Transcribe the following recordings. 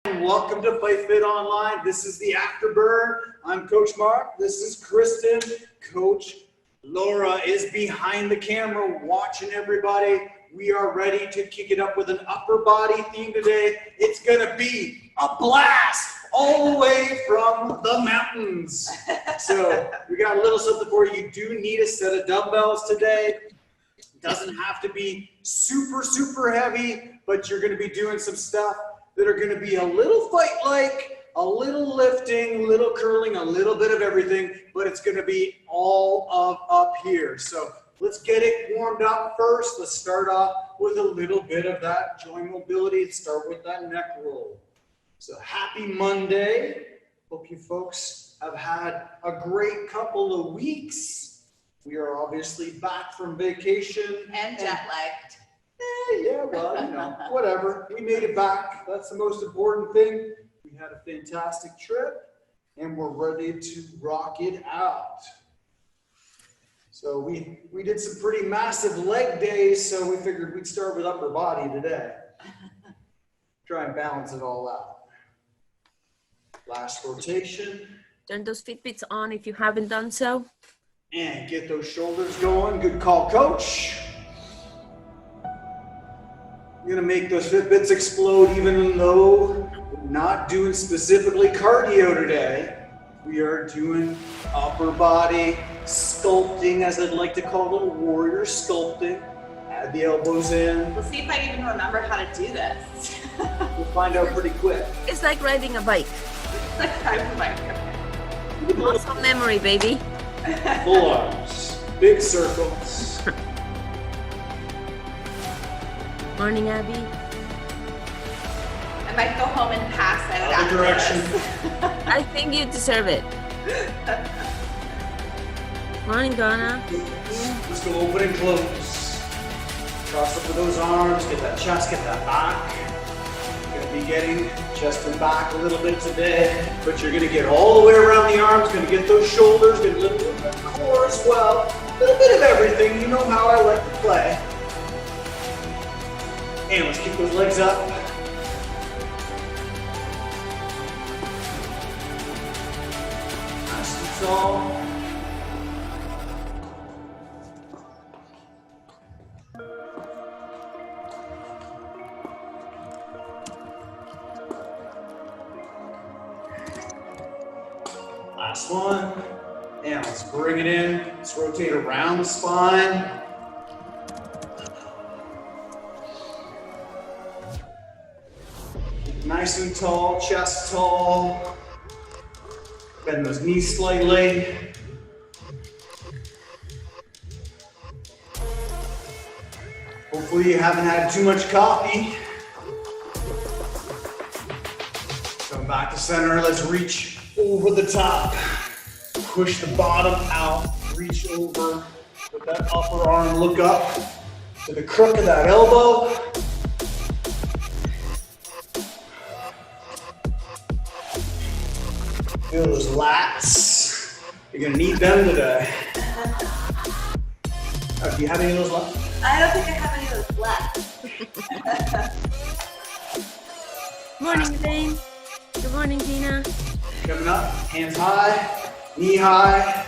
Welcome to Play Fit Online. This is the Afterburn. I'm Coach Mark. This is Kristen. Coach Laura is behind the camera watching everybody. We are ready to kick it up with an upper body theme today. It's going to be a blast all the way from the mountains. So we got a little something for you. You do need a set of dumbbells today. It doesn't have to be super heavy, but you're going to be doing some stuff that are going to be a little fight-like, a little lifting, a little curling, a little bit of everything, but it's going to be all of up here. So let's get it warmed up first. Let's start off with a little bit of that joint mobility. Let's start with that neck roll. So happy Monday. Hope you folks have had a great couple of weeks. We are obviously back from vacation. And jet-lagged. Yeah, well, you know, whatever. We made it back. That's the most important thing. We had a fantastic trip, and we're ready to rock it out. So we did some pretty massive leg days, so we figured we'd start with upper body today. Try and balance it all out. Last rotation. Turn those Fitbits on if you haven't done so. And get those shoulders going. Good call, coach. We're gonna make those Fitbits explode even though we're not doing specifically cardio today. We are doing upper body sculpting, as I'd like to call it, a little warrior sculpting. Add the elbows in. We'll see if I even remember how to do this. We'll find out pretty quick. It's like riding a bike. I'm like, Muscle memory, baby. Full arms, big circles. Morning, Abby. I might go home and pass out Other after direction. this. I think you deserve it. Morning, Donna. Let's go open and close. Cross over those arms, get that chest, get that back. Gonna be getting chest and back a little bit today, but you're gonna get all the way around the arms, gonna get those shoulders, gonna lift the core as well. A little bit of everything, you know how I like to play. And let's keep those legs up. Nice and tall. Last one. And let's bring it in. Let's rotate around the spine. Nice and tall, chest tall. Bend those knees slightly. Hopefully you haven't had too much coffee. Come back to center, let's reach over the top. Push the bottom out, reach over with that upper arm, look up to the crook of that elbow. Feel those lats. You're gonna need them today. Do you have any of those left? I don't think I have any of those left. Morning, Zane. Good morning, Tina. Coming up, hands high, knee high.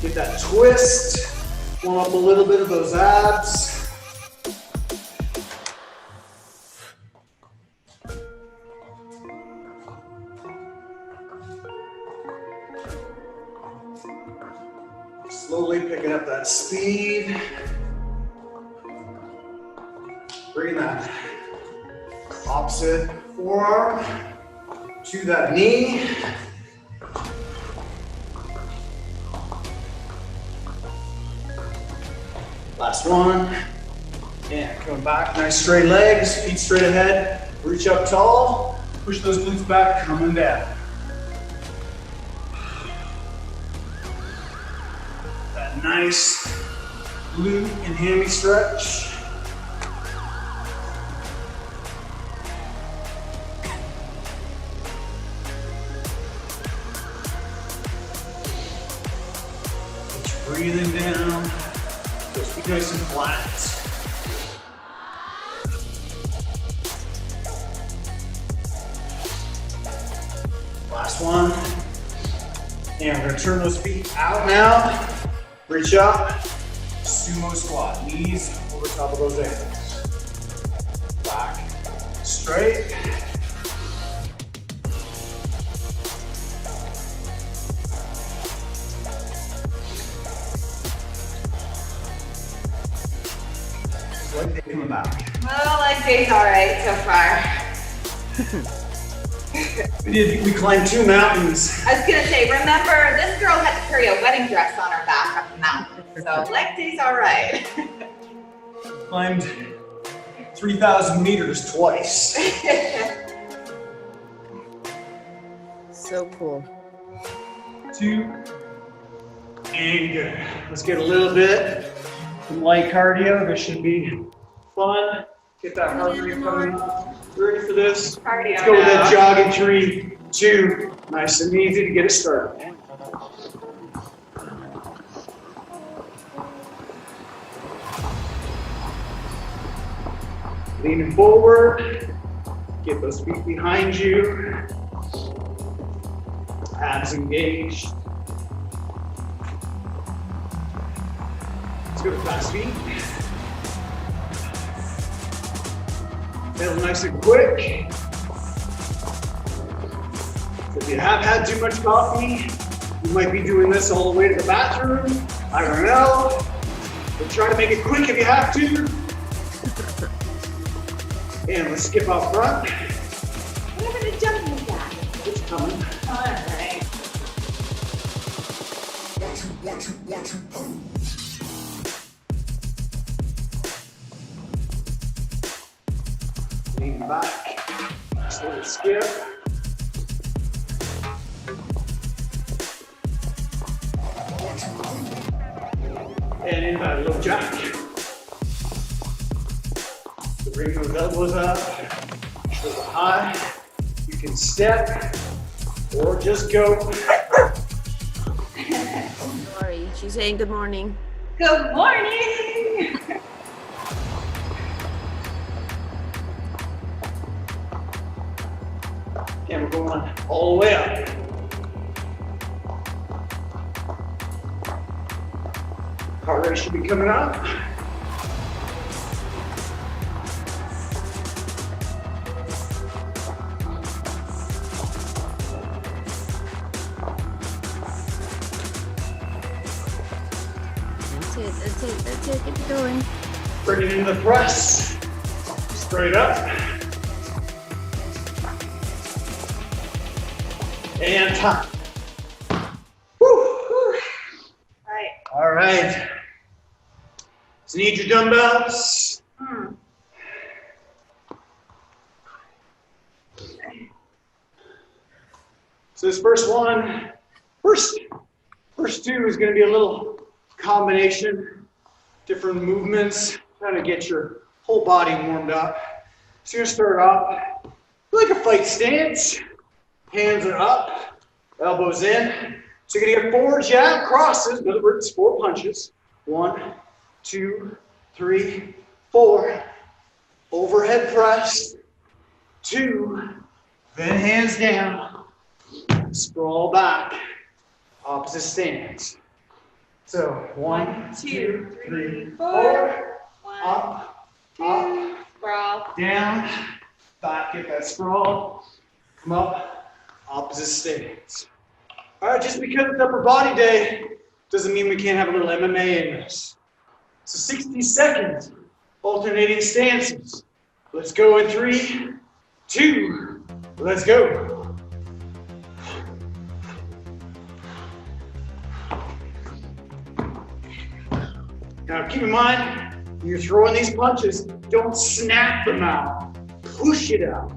Get that twist. Warm up a little bit of those abs. Slowly picking up that speed. Bring that opposite forearm to that knee. Last one. And coming back, nice straight legs, feet straight ahead. Reach up tall, push those glutes back, coming down. That nice glute and hammy stretch. Just breathing down. Just be nice and flat. Last one. And we're gonna turn those feet out now. Reach up, sumo squat. Knees over top of those ankles. Back, straight. Leg day coming back. Well, leg day's all right so far. We climbed 2 mountains. I was gonna say, remember, this girl had to carry a wedding dress on her back up the mountain, so leg day's all right. Climbed 3,000 meters twice. So cool. 2, and good. Let's get a little bit some light cardio. This should be fun. Get that heart rate coming up. Ready for this? Cardio Let's go with that now. jogging 3, 2. Nice and easy to get us started. Leaning forward. Get those feet behind you. Abs engaged. Let's go to fast feet. Feel nice and quick. So if you have had too much coffee, you might be doing this all the way to the bathroom. I don't know. But try to make it quick if you have to. And let's skip out front. What happened to jumping jack? It's coming. All right. Lean back. Just a little skip. And in that low jack. So bring those elbows up, shoulder high. You can step or just go. Sorry, she's saying good morning. Good morning. And we're going all the way up. Heart rate should be coming up. That's it, keep it going. Bring it into the press. Straight up. And time. Woo. Right. All right. So you need your dumbbells. So this first two is going to be a little combination, different movements, trying to get your whole body warmed up. So you're going to start off like a fight stance. Hands are up, elbows in. So you're going to get 4 jab crosses, in other words, 4 punches. 1, 2, 3, 4. Overhead press. 2. Then hands down. Sprawl back. Opposite stance. So 1, 2, 3, 4. 1, Up, 2, up, sprawl. down. Back, get that sprawl. Come up, opposite stance. All right, just because it's upper body day doesn't mean we can't have a little MMA in this. So 60 seconds, alternating stances. Let's go in 3, 2, let's go. Now keep in mind, when you're throwing these punches, don't snap them out. Push it out.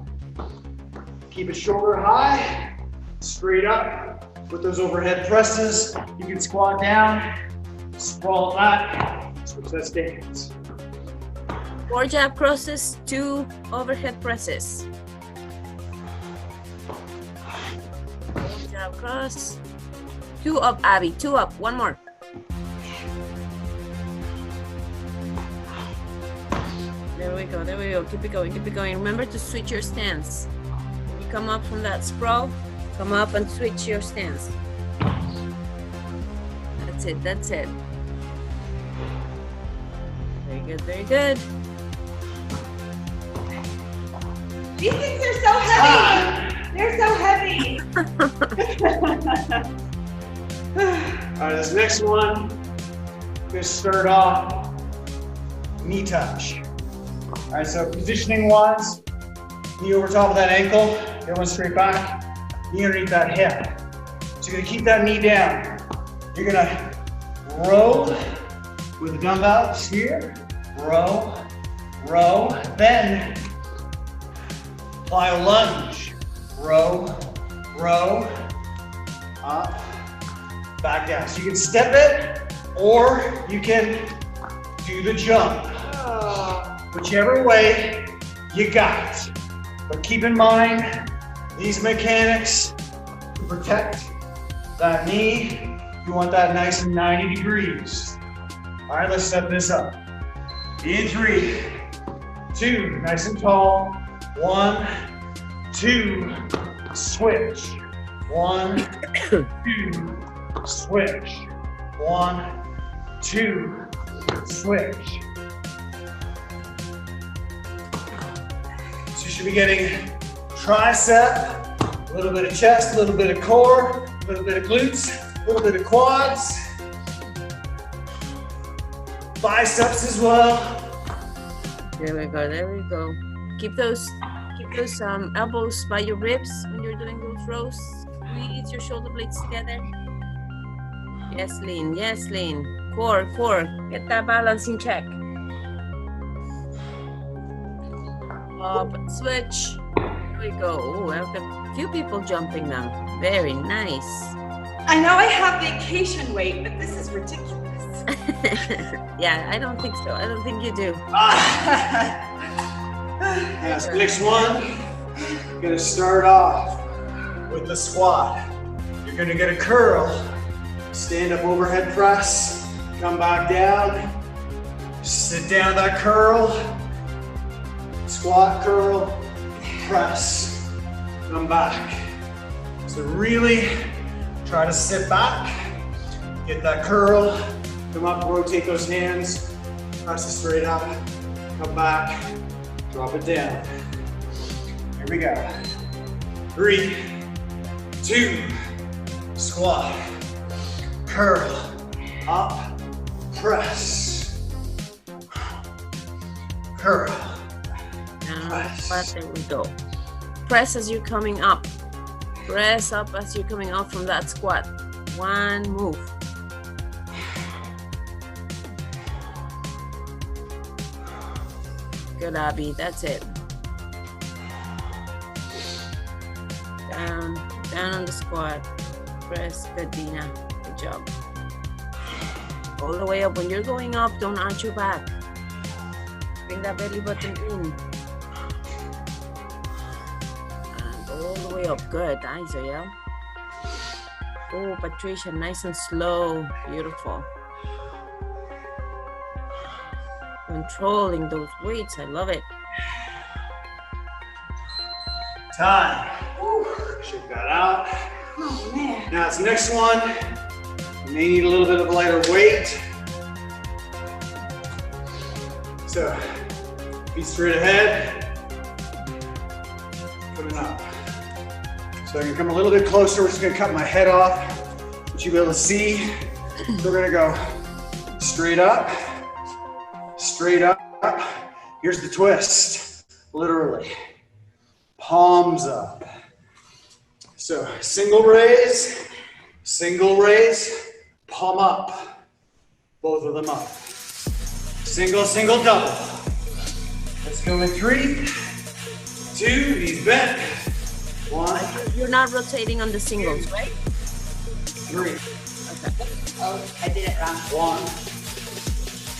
Keep it shoulder high, straight up. With those overhead presses, you can squat down, sprawl back, switch that stance. 4 jab crosses, 2 overhead presses. 4 jab cross. 2 up, Abby. 2 up. 1 more. There we go. There we go. Keep it going. Keep it going. Remember to switch your stance. You come up from that sprawl. Come up and switch your stance. That's it, that's it. Very good, very good. These things are so heavy. They're so heavy. All right, this next one, we're gonna start off knee touch. All right, so positioning wise, knee over top of that ankle, the other one straight back, knee underneath that hip. So you're gonna keep that knee down. You're gonna row with the dumbbells here, row, row, then apply a lunge, row, row, up, back down. So you can step it, or you can do the jump. Whichever way you got. But keep in mind, these mechanics to protect that knee, you want that nice and 90 degrees. All right, let's set this up. In 3, 2, nice and tall. 1, 2, switch. 1, 2, switch. 1, 2, switch. So you should be getting tricep, a little bit of chest, a little bit of core, a little bit of glutes, a little bit of quads, biceps as well. There we go, there we go. Keep those elbows by your ribs when you're doing those rows. Squeeze your shoulder blades together. Yes, lean, yes, lean. Core, core, get that balance in check. Up and switch. There we go. Oh, I have a few people jumping now. Very nice. I know I have vacation weight, but this is ridiculous. Yeah, I don't think so. I don't think you do. Yes, next one, you're gonna start off with the squat. You're gonna get a curl, stand up overhead press, come back down, sit down that curl, squat, curl, press, come back. So really try to sit back, get that curl, come up, rotate those hands, press it straight up, come back, drop it down. Here we go. 3, 2, squat, curl, up, press, curl, press. There we go. Press as you're coming up. Press up as you're coming out from that squat. One move. Good, Abby. That's it. Down, down on the squat. Press. Good, Dina. Good job. All the way up. When you're going up, don't arch your back. Bring that belly button in. And all the way up. Good. Nice, yeah. Oh, Patricia, nice and slow. Beautiful. Controlling those weights. I love it. Time. Shake that out. Oh man. Now it's the next one. You may need a little bit of a lighter weight. So, feet straight ahead. Coming up. So I can come a little bit closer. We're just gonna cut my head off, which you'll be able to see. So we're gonna go straight up, straight up. Here's the twist, literally. Palms up. So single raise, palm up. Both of them up. Single, single, double. Let's go in 3, 2, knees bent. 1. You're not rotating on the singles, right? 3. Okay. Oh, I did it wrong. 1,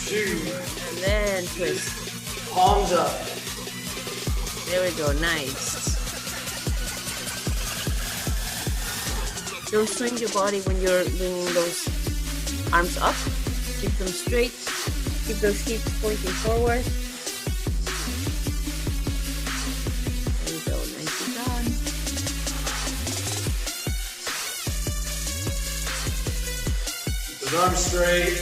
2. And then twist. Palms up. There we go. Nice. Don't swing your body when you're bringing those arms up. Keep them straight. Keep those hips pointing forward. There we go. Nicely done. His arms straight.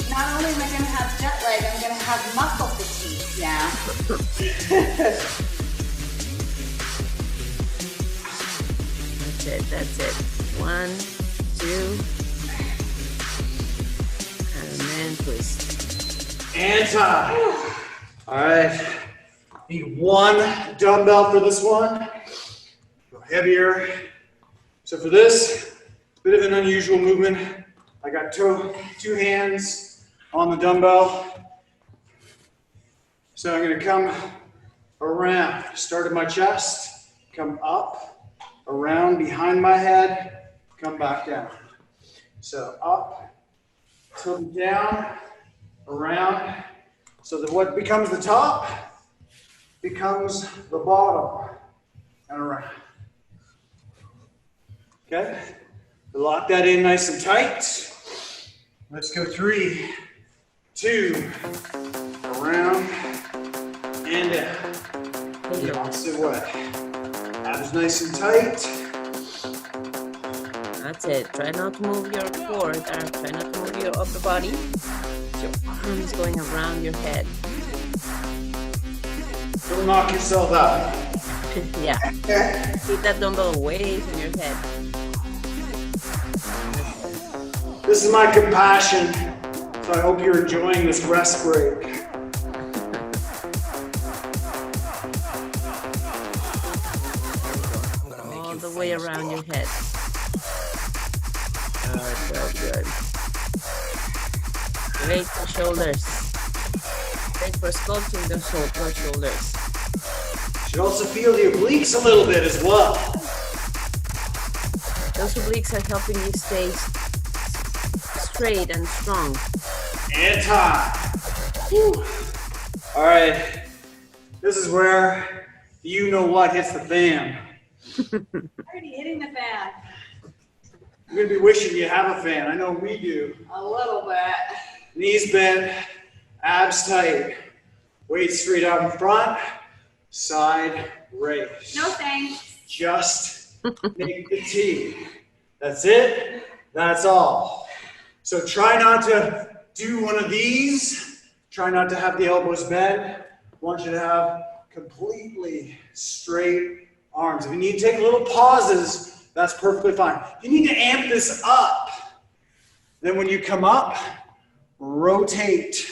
Not only am I going to have jet lag, I'm going to have muscle fatigue now. That's it. 1, 2, and then twist. And time. All right. Need one dumbbell for this one. Go heavier. So for this, bit of an unusual movement. I got two hands on the dumbbell. So I'm going to come around, start at my chest, come up, around behind my head, come back down. So up, tilt down, around, so that what becomes the top becomes the bottom, and around. Okay, lock that in nice and tight. Let's go 3, 2, around, and down. The opposite way. Abs nice and tight. That's it. Try not to move your core there. Try not to move your upper body. Your arms going around your head. Don't knock yourself out. Yeah. Keep that dumbbell away from your head. This is my compassion, so I hope you're enjoying this rest break. All the way around your head. Good. Great for shoulders. Great for sculpting the shoulders. You should also feel the obliques a little bit as well. Those obliques are helping you stay straight and strong. And time. Whew. All right. This is where you know what hits the fan. Already hitting the fan. You're gonna be wishing you have a fan. I know we do. A little bit. Knees bent, abs tight. Weight straight out in front, side raise. No thanks. Just make the T. That's it. That's all. So try not to do one of these. Try not to have the elbows bent. I want you to have completely straight arms. If you need to take little pauses, that's perfectly fine. You need to amp this up. Then when you come up, rotate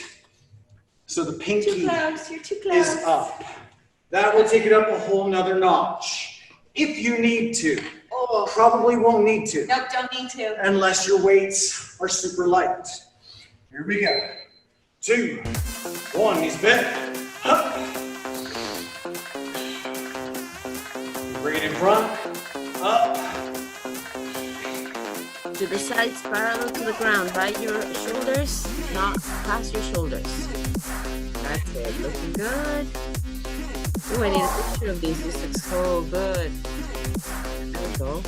so the pinky You're too close. is up. That will take it up a whole nother notch. If you need to. Oh. Probably won't need to. Nope, don't need to. Unless your weights are super light. Here we go. 2, 1, knees bent. Up. Bring it in front. Up. To the sides, parallel to the ground, by your shoulders, not past your shoulders. That's it, looking good. Oh, I need a picture of these. This looks so good. There we go.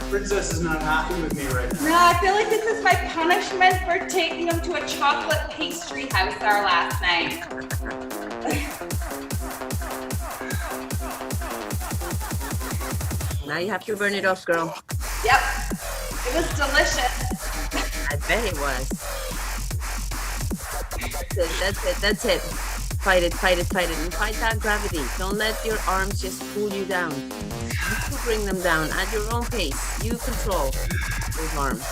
Princess is not happy with me right now. No, I feel like this is my punishment for taking him to a chocolate pastry house our last night. Now you have to burn it off, girl. Yep. It was delicious. I bet it was. That's it. Fight it. And fight that gravity. Don't let your arms just pull you down. You bring them down at your own pace. You control those arms.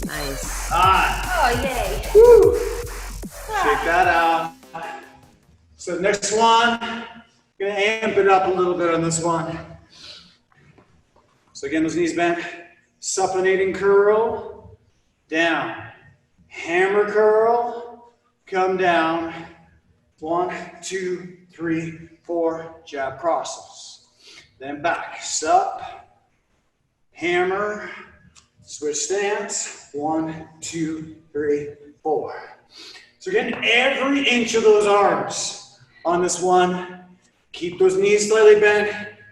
Nice. Oh, yay. Woo. Shake that out. So next one, gonna amp it up a little bit on this one. So again, those knees bent, supinating curl, down, hammer curl, come down, 1, 2, 3, 4, jab crosses. Then back, sup, hammer, switch stance, 1, 2, 3, 4. So again, every inch of those arms on this one, keep those knees slightly bent,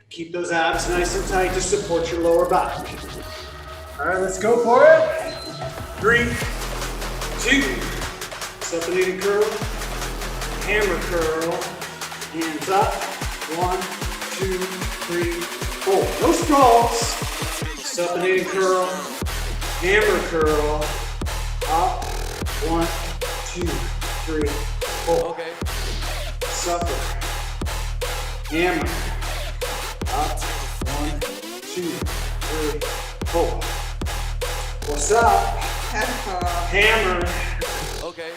keep those abs nice and tight to support your lower back. All right, let's go for it. 3, 2, supinating curl, hammer curl, hands up, 1, 2, 3, No stalls. Supinating curl. Hammer curl. Up. 1, 2, 3, 4. Okay. Supper. Hammer. Up. 1, 2, 3, 4. What's up? Hammer. Okay.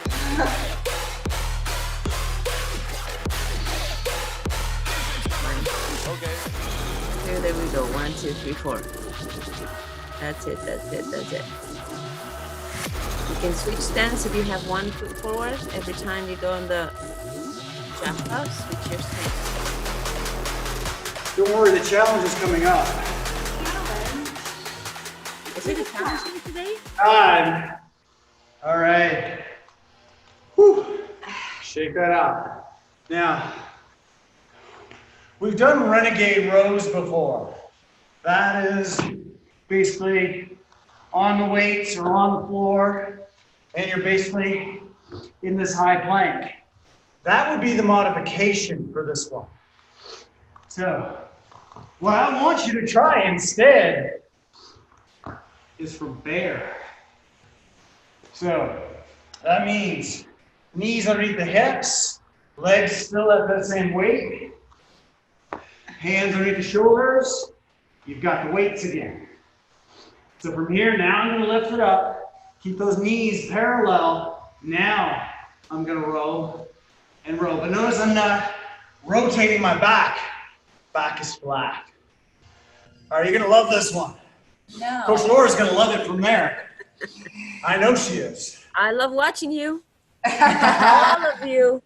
Okay. Here, there we go. 1, 2, 3, 4. That's it. You can switch stance if you have one foot forward. Every time you go on the jump up, switch your stance. Don't worry, the challenge is coming up. Is it a challenge for today? Time. All right. Whew. Shake that out. Now, we've done renegade rows before. That is basically on the weights or on the floor, and you're basically in this high plank. That would be the modification for this one. So, what I want you to try instead is for bear. So, that means knees underneath the hips, legs still at that same weight, hands underneath the shoulders, you've got the weights again. So from here, now I'm gonna lift it up, keep those knees parallel. Now I'm gonna row and row. But notice I'm not rotating my back. Back is flat. All right, you're gonna love this one. No. Coach Laura's gonna love it from there. I know she is. I love watching you. All of you.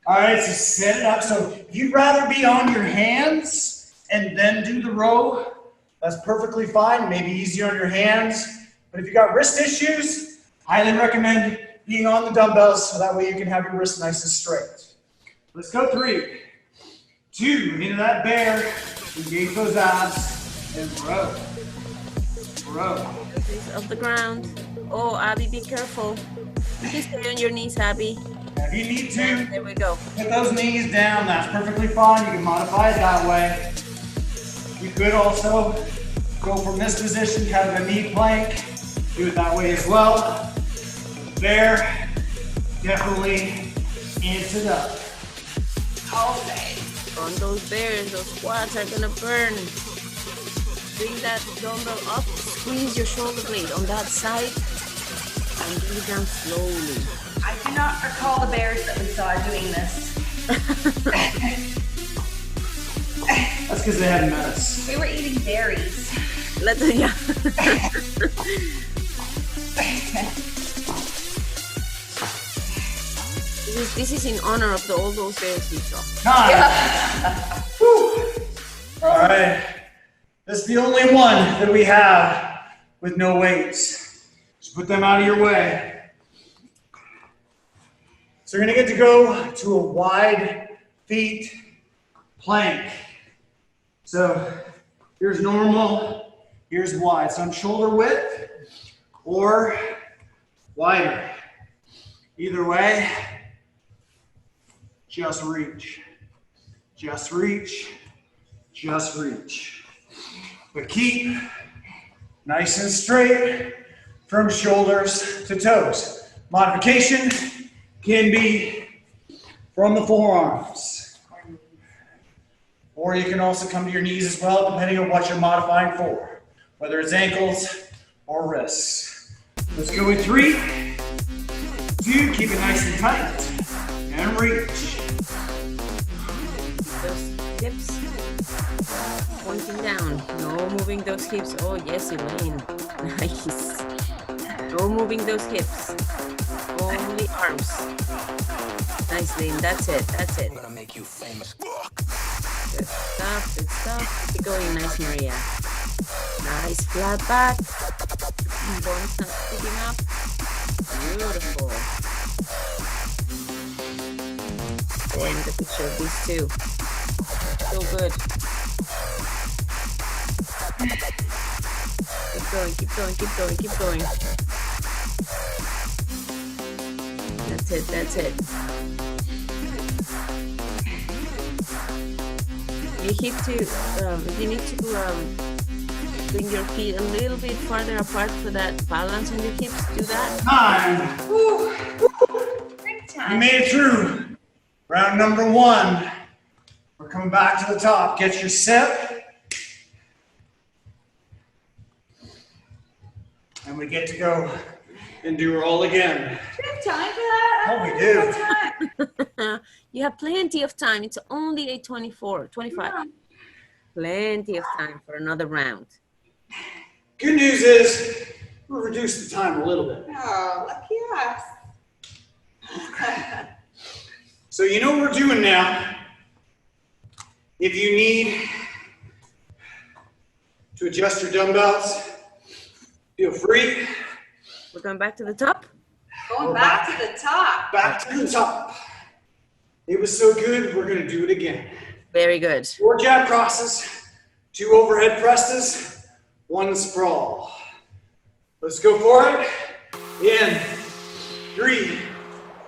All right, so set it up. So if you'd rather be on your hands and then do the row, that's perfectly fine. Maybe easier on your hands. But if you got wrist issues, highly recommend being on the dumbbells so that way you can have your wrist nice and straight. Let's go 3, 2, into that bear. Engage those abs and row. Row. Face off the ground. Oh, Abby, be careful. You can stay on your knees, Abby. If you need There to, we go. put those knees down. That's perfectly fine. You can modify it that way. You could also go from this position, kind of a knee plank. Do it that way as well. Bear, definitely amps it up. Okay. On those bears, those squats are gonna burn. Bring that dumbbell up, squeeze your shoulder blade on that side, and bring it down slowly. I do not recall the bears that we saw doing this. That's because they hadn't met us. We were eating berries. Yeah. This is in honor of all those bears we saw. Time. Woo. All right. That's the only one that we have with no weights. Just put them out of your way. So you're gonna get to go to a wide feet plank. So here's normal, here's wide. So I'm shoulder width or wider. Either way, just reach. Just reach. Just reach. But keep nice and straight from shoulders to toes. Modification can be from the forearms. Or you can also come to your knees as well, depending on what you're modifying for, whether it's ankles or wrists. Let's go with 3, 2, keep it nice and tight, and reach. Those hips pointing down. No moving those hips. Oh, yes, Elaine. Nice. No moving those hips. Only arms. Nice, Lynn. That's it. That's it. I'm gonna make you famous. Good stuff. Good stuff. Keep going. Nice, Maria. Nice flat back. Bones not sticking up. Beautiful. Going the picture of these two. So good. Keep going, keep going, keep going, keep going. That's it, that's it. you need to bring your feet a little bit farther apart for that balance on your hips. Do that. Time. Woo. Great You time. made it through round number 1. We're coming back to the top. Get your sip. And we get to go and do roll again. Do we have time for that? Oh, we do. Have time. You have plenty of time. It's only 8:24, 25. Yeah. Plenty of time for another round. Good news is we'll reduce the time a little bit. Oh, lucky us. So you know what we're doing now. If you need to adjust your dumbbells, feel free. We're going back to the top. Going back to the top. Back to the top. It was so good, we're gonna do it again. Very good. 4 jab crosses, 2 overhead presses, 1 sprawl. Let's go for it. In 3,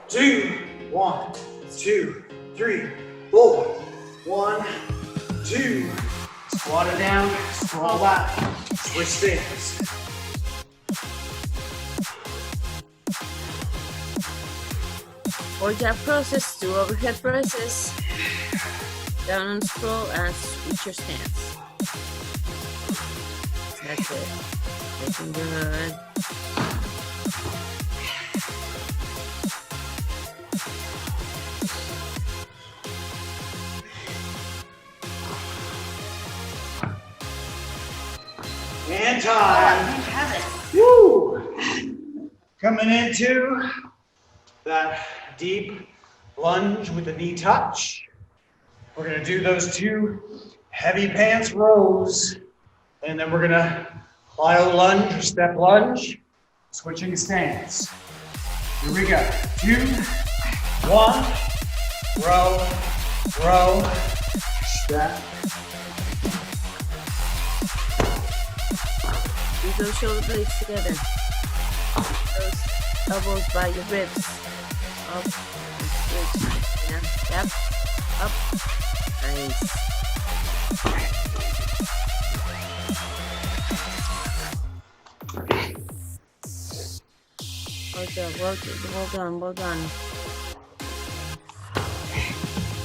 2, 1, 2, 3, 4. 1, 2. Squat it down, sprawl back, switch stance. Four jab crosses, 2 overhead presses. Down on scroll and switch your stance. That's it. Looking good. And time. Thank heaven. Woo! Coming into that deep lunge with the knee touch. We're gonna do those 2 heavy pants rows, and then we're gonna plyo lunge or step lunge, switching stance. Here we go. 2, 1, row, row, step. Keep those shoulder blades together. Those elbows by your ribs. Up and switch. Yeah. Yep. Up. Nice. Well done, well done.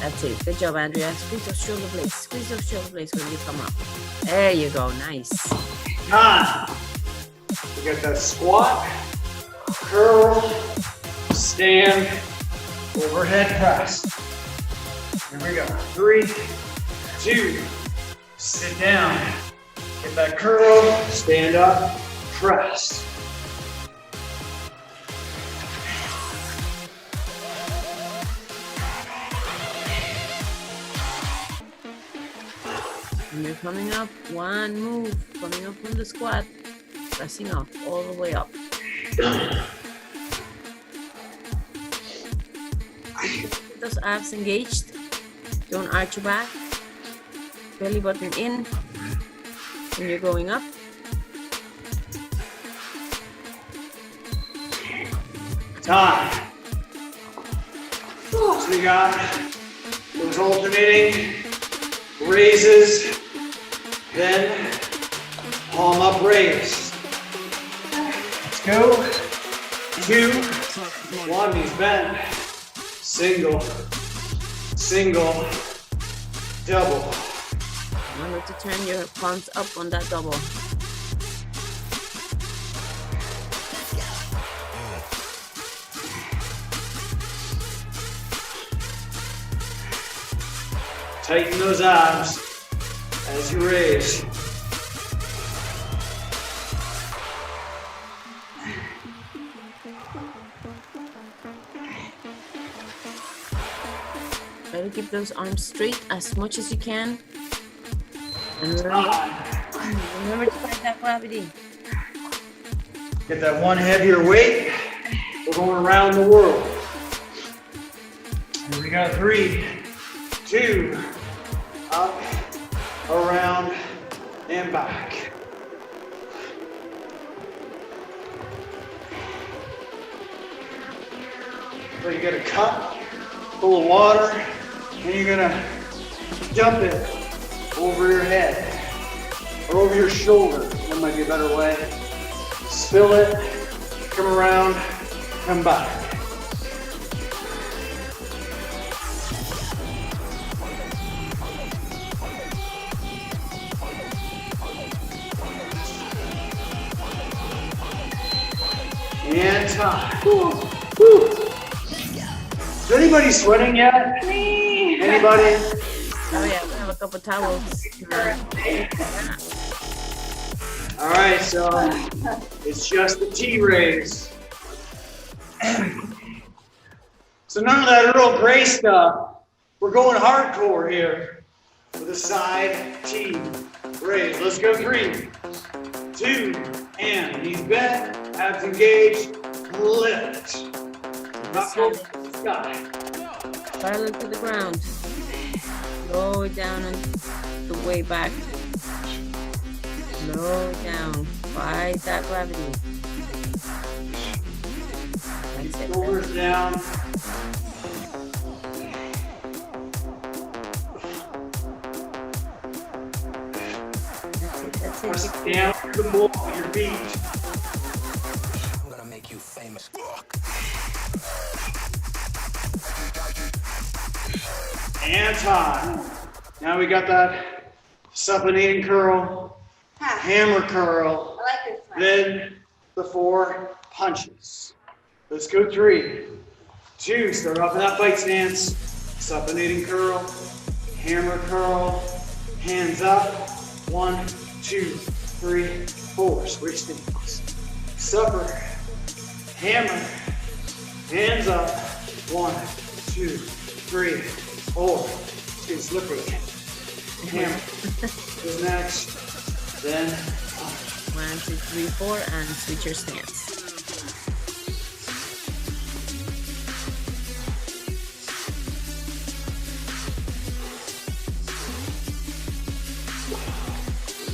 That's it. Good job, Andrea. Squeeze those shoulder blades when you come up. There you go. Nice. Time. We got that squat, curl, stand, overhead press. Here we go. 3, 2, sit down. Get that curl, stand up, press. And you're coming up, one move, coming up from the squat, pressing up, all the way up. Keep those abs engaged. Don't arch your back. Belly button in when you're going up. Time. So we got those alternating raises, then palm up raise. Let's go. 2, 1, knees bent. Single, single, double. Remember to turn your palms up on that double. Tighten those abs as you raise. Try to keep those arms straight as much as you can. And remember to fight that gravity. Get that one heavier weight. We're going around the world. Here we go. 3, 2, up, around, and back. So you get a cup full of water, and you're gonna dump it over your head, or over your shoulder. That might be a better way. Spill it, come around, come back. And time. Woo. Woo. Is anybody sweating yet? Me. Anybody? Oh yeah, we have a couple towels. All right, so it's just the T-raise. So none of that Earl Grey stuff. We're going hardcore here with a side T raise. Let's go 3, 2, and knees bent, abs engaged, lift. Not go to the sky. Parallel to the ground. Slow it down on the way back. Slow down. Fight that gravity. That's it. Shoulders down. That's Press it. down to the ball of your feet. I'm gonna make you famous. And time. Now we got that supinating curl, hammer curl, I like this one. then the 4 punches. Let's go 3, 2, start off in that fight stance, supinating curl, hammer curl, hands up, 1, 2, 3, 4, switch stance. Supper, hammer, hands up, 1, 2, 3, 4, it's getting slippery. Hammer is next, then 1, 2, 3, 4, and switch your stance.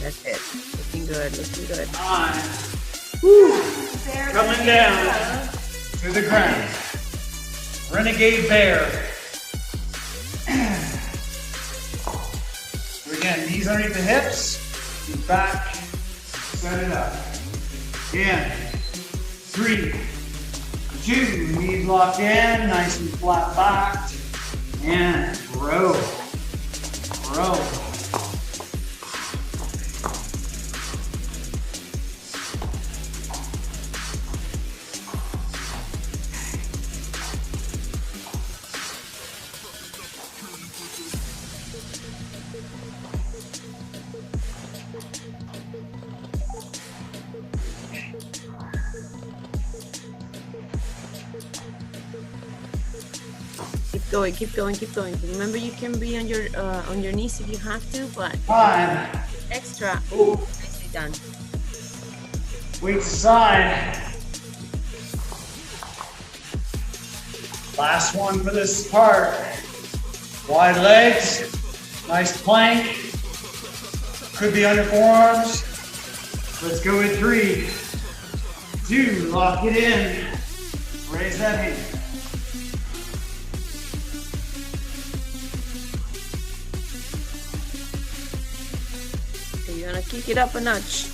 That's it. Looking good, looking good. 9. Woo. Coming down to the ground. Renegade bear. So again, knees underneath the hips, and back, set it up. And 3, 2, knees locked in, nice and flat backed, and row, row. Keep going, keep going, keep going. Remember, you can be on your knees if you have to, but 5, extra. Oh, nicely done. weights aside. Last one for this part. Wide legs, nice plank. Could be on your forearms. Let's go in 3, 2, lock it in. Raise that hand. So you're gonna kick it up a notch.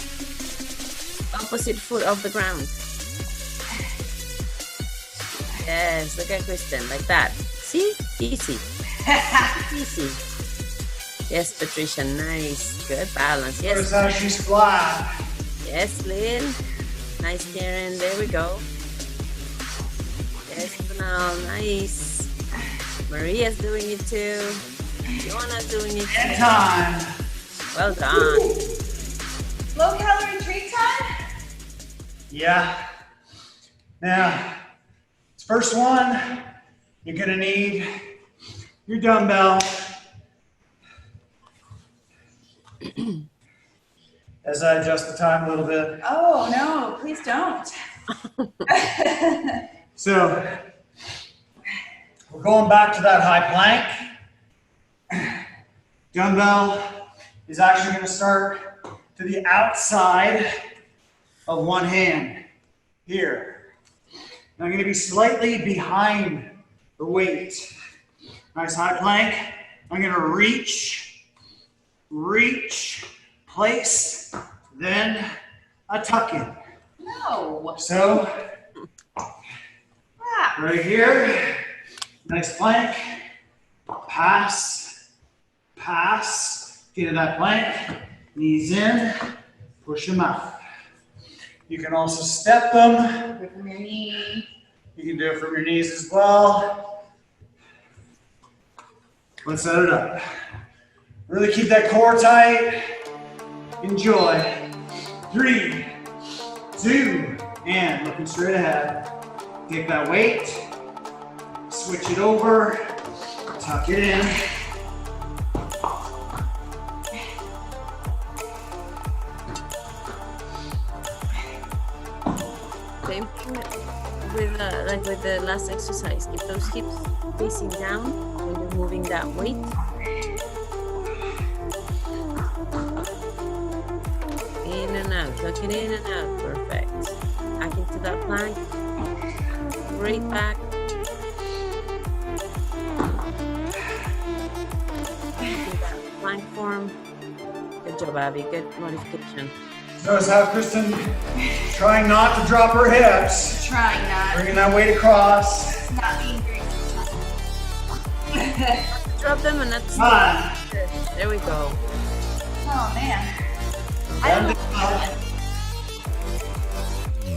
Opposite foot off the ground. Yes, look at Kristen, like that. See? Easy. Easy. Yes, Patricia, nice. Good balance. Notice Yes. how she's flat. Yes, Lynn. Nice, Karen. There we go. Yes, Kunal. Nice. Maria's doing it too. Joanna's doing it And too. time. Well done. Low calorie treat time? Yeah. Now, first one, you're gonna need your dumbbell. As I adjust the time a little bit. Oh, no, please don't. So, we're going back to that high plank. Dumbbell is actually gonna start to the outside of one hand, here. Now I'm gonna be slightly behind the weight. Nice high plank. I'm gonna reach reach, place, then a tuck in. No. So Ah. right here, nice plank, pass, pass, get to that plank, knees in, push them out. You can also step them. Do it from your knee. You can do it from your knees as well. Let's set it up. Really keep that core tight. Enjoy. 3, 2, and looking straight ahead. Take that weight, switch it over, tuck it in. Same thing with like with the last exercise. Keep those hips facing down when you're moving that weight. In and out, tuck it in and out. Perfect. Back into that plank. Great back. Into that plank form. Good job, Abby. Good modification. Notice how Kristen trying not to drop her hips, Trying not. bringing that weight across. It's not being very Drop them and that's Fine. there we go. Oh man. I One don't down.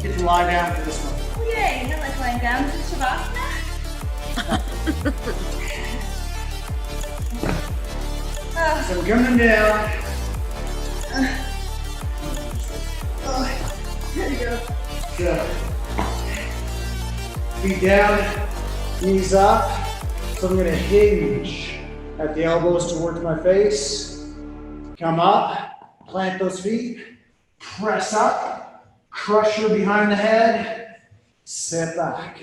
Get to lie down for this one. know. Yay, I like lying down to Shavasana. So we're coming down. There you go. Good. Feet down, knees up. So I'm gonna hinge at the elbows towards my face. Come up, plant those feet, press up, crusher behind the head, sit back.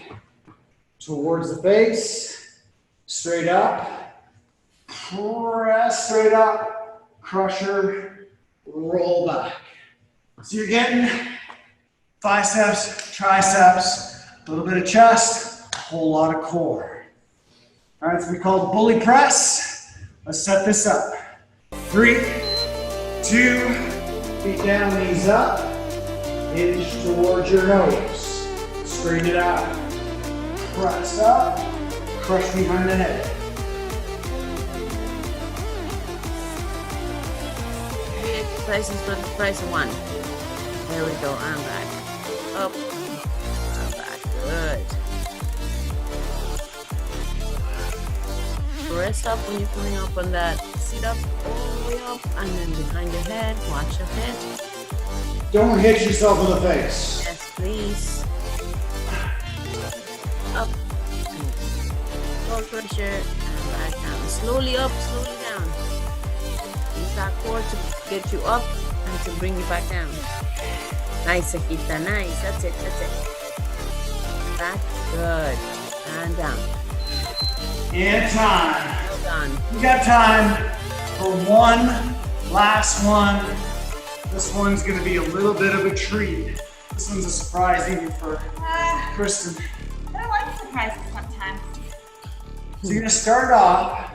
Towards the face, straight up, press straight up, crusher, roll back. So you're getting biceps, triceps, a little bit of chest, a whole lot of core. All right, so we call it bully press. Let's set this up. 3, 2, feet down, knees up, hinge towards your nose, straighten it out, press up, crush behind the head. Exercises for the price of one. There we go. I'm back. Up. I'm back. Good. Press up when you're coming up on that. Sit up all the way up and then behind your head. Watch your head. Don't hit yourself in the face. Yes, please. Up. Low pressure and back down. Slowly up, slowly down. Use that core to get you up and to bring you back down. Nice, Akita. Nice. That's it. That's it. Back. Good. And down. And time. Well done. We got time for one last one. This one's gonna be a little bit of a treat. This one's a surprise even for Kristen. I don't like surprises sometimes. So you're gonna start off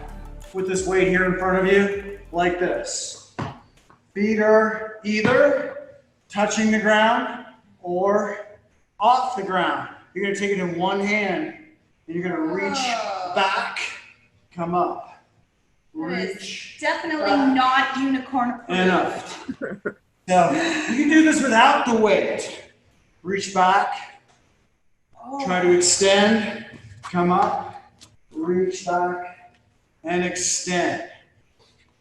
with this weight here in front of you, like this. Feet are either touching the ground or off the ground. You're gonna take it in one hand and you're gonna reach back, come up. Reach. Definitely back, not unicorn approved. and up. So you can do this without the weight. Reach back, try to extend, come up, reach back, and extend.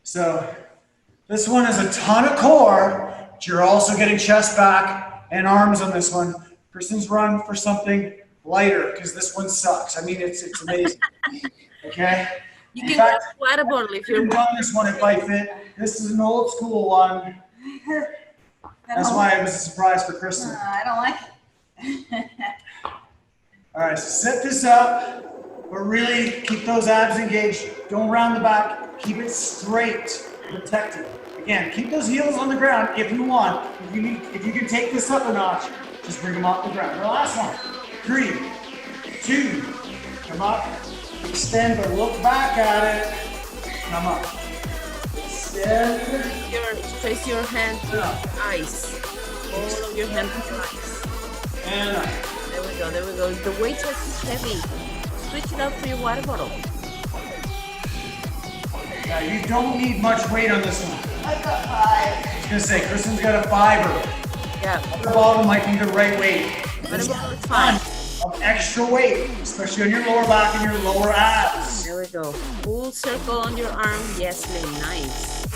So this one is a ton of core, but you're also getting chest back and arms on this one. Kristen's run for something lighter because this one sucks. I mean, it's amazing. Okay? You In can fact, go squattable if you you're can run this one at Bike Fit. This is an old school one. That's why it was a surprise for Kristen. I don't like it. All right, so set this up, but really keep those abs engaged. Don't round the back. Keep it straight, protected. Again, keep those heels on the ground if you want. If you can take this up a notch, just bring them off the ground. The last one. 3, 2, come up, extend, but look back at it. Come up, extend. Trace your hand to your eyes. All of your hand to your eyes. And up. There we go, there we go. The weights are too heavy. Switch it up for your water bottle. Now you don't need much weight on this one. I got 5. I was gonna say, Kristen's got a 5er. Yeah. Water bottle might be the right weight. Water bottle is Ton fine. of extra weight, especially on your lower back and your lower abs. There we go. Full circle on your arm. Yes, Lynn. Nice.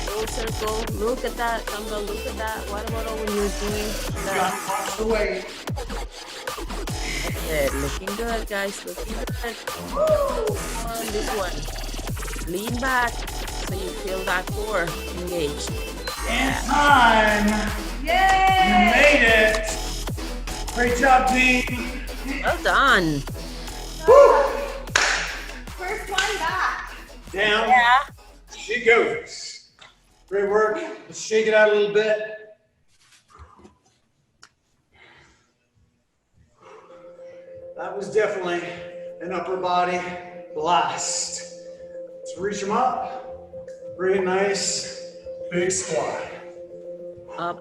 Full circle. Look at that dumbbell. Look at that water bottle when you're doing You that. gotta watch the weight. That's it. Looking good, guys. Looking good. On this one. Lean back so you feel that core engaged. And time. Yay! You made it. Great job, team. Well done. Woo. First one back. Down. Yeah. She goes. Great work. Let's shake it out a little bit. That was definitely an upper body blast. Let's reach them up. Great, nice, big squat. Up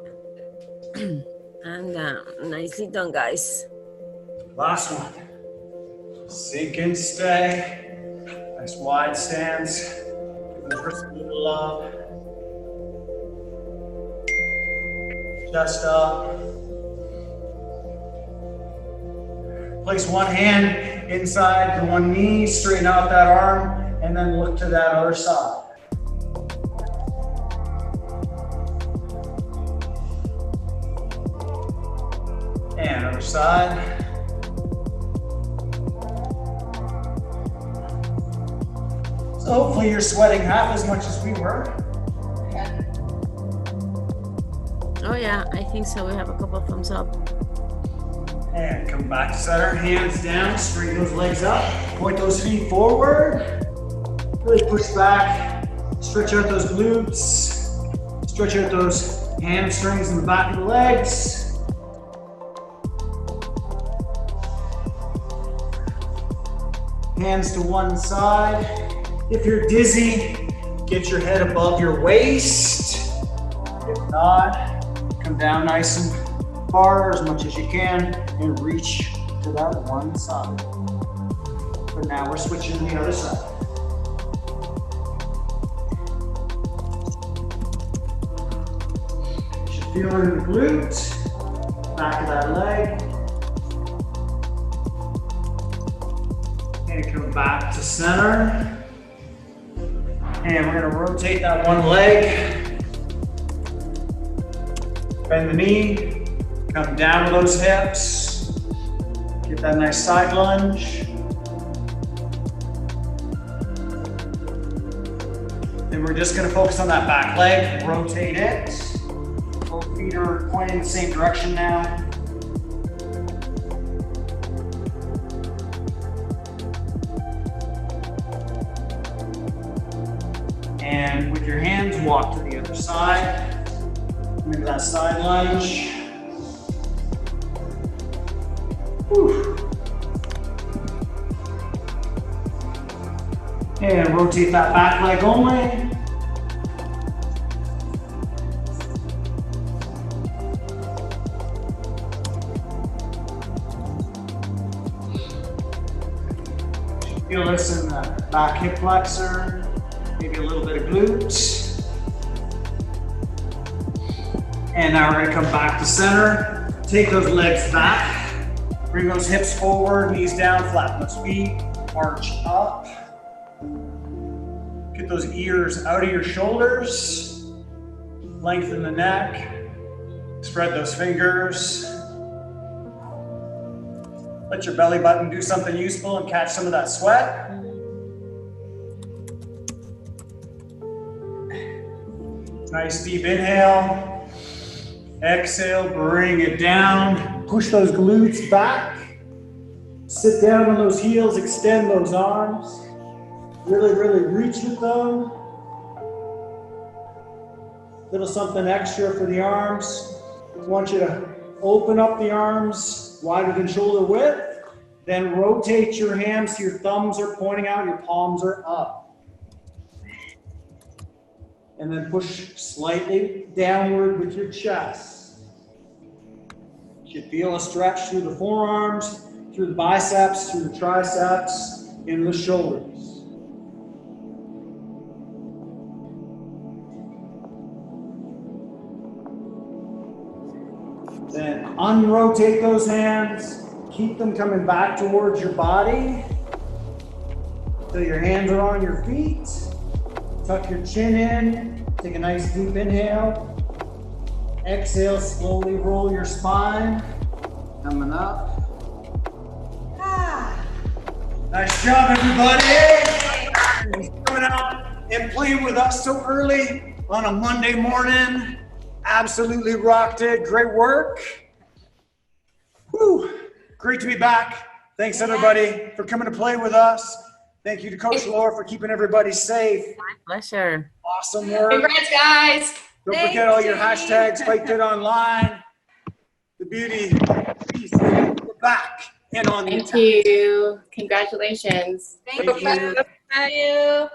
and down. Nicely done, guys. Last one. Sink and stay. Nice wide stance. Give the person a little love. Chest up. Place one hand inside the one knee, straighten out that arm, and then look to that other side. And other side. So hopefully you're sweating half as much as we were. Oh yeah, I think so. We have a couple of thumbs up. And come back to center, hands down, straighten those legs up, point those feet forward, really push back, stretch out those glutes, stretch out those hamstrings in the back of the legs. Hands to one side. If you're dizzy, get your head above your waist. If not, come down nice and far as much as you can and reach to that one side. But now we're switching to the other side. You should feel it in the glute, back of that leg. And come back to center. And we're gonna rotate that one leg. Bend the knee. Come down with those hips. Get that nice side lunge. Then we're just gonna focus on that back leg, rotate it. Both feet are pointing in the same direction now. And with your hands, walk to the other side. Into that side lunge. Whew. And rotate that back leg only. Feel this in the back hip flexor, maybe a little bit of glute. And now we're gonna come back to center. Take those legs back. Bring those hips forward, knees down, flatten those feet, arch up. Get those ears out of your shoulders. Lengthen the neck. Spread those fingers. Let your belly button do something useful and catch some of that sweat. Nice deep inhale. Exhale, bring it down. Push those glutes back. Sit down on those heels, extend those arms. Really, really reach with them. Little something extra for the arms. I want you to open up the arms wider than shoulder width. Then rotate your hands so your thumbs are pointing out, your palms are up. and then push slightly downward with your chest. You should feel a stretch through the forearms, through the biceps, through the triceps, in the shoulders. Then unrotate those hands. Keep them coming back towards your body. So your hands are on your feet. Tuck your chin in. Take a nice deep inhale. Exhale, slowly roll your spine. Coming up. Nice job, everybody. Coming out and playing with us so early on a Monday morning. Absolutely rocked it. Great work. Whew. Great to be back. Thanks, everybody, for coming to play with us. Thank you to Coach Laura for keeping everybody safe. My pleasure. Awesome work. Congrats, guys. Don't forget all your hashtags, FightFit Online. The beauty, peace, we're back and on the Thank you. Congratulations. Thank you. Thank you.